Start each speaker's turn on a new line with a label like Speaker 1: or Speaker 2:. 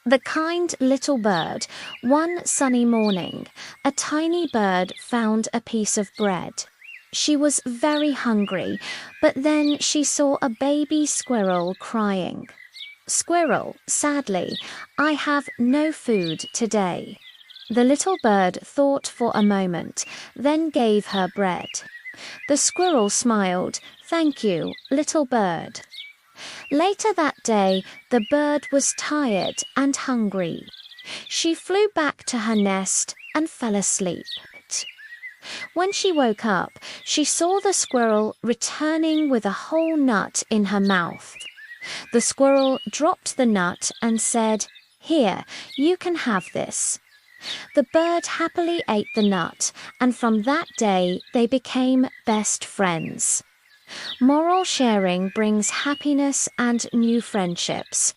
Speaker 1: The kind little bird. One sunny morning, a tiny bird found a piece of bread. She was very hungry, but then she saw a baby squirrel crying. Squirrel, sadly, I have no food today. The little bird thought for a moment, then gave her bread. The squirrel smiled. Thank you, little bird. Later that day, the bird was tired and hungry. She flew back to her nest and fell asleep. When she woke up, she saw the squirrel returning with a whole nut in her mouth. The squirrel dropped the nut and said, "Here, you can have this." The bird happily ate the nut, and from that day they became best friends. Moral sharing brings happiness and new friendships.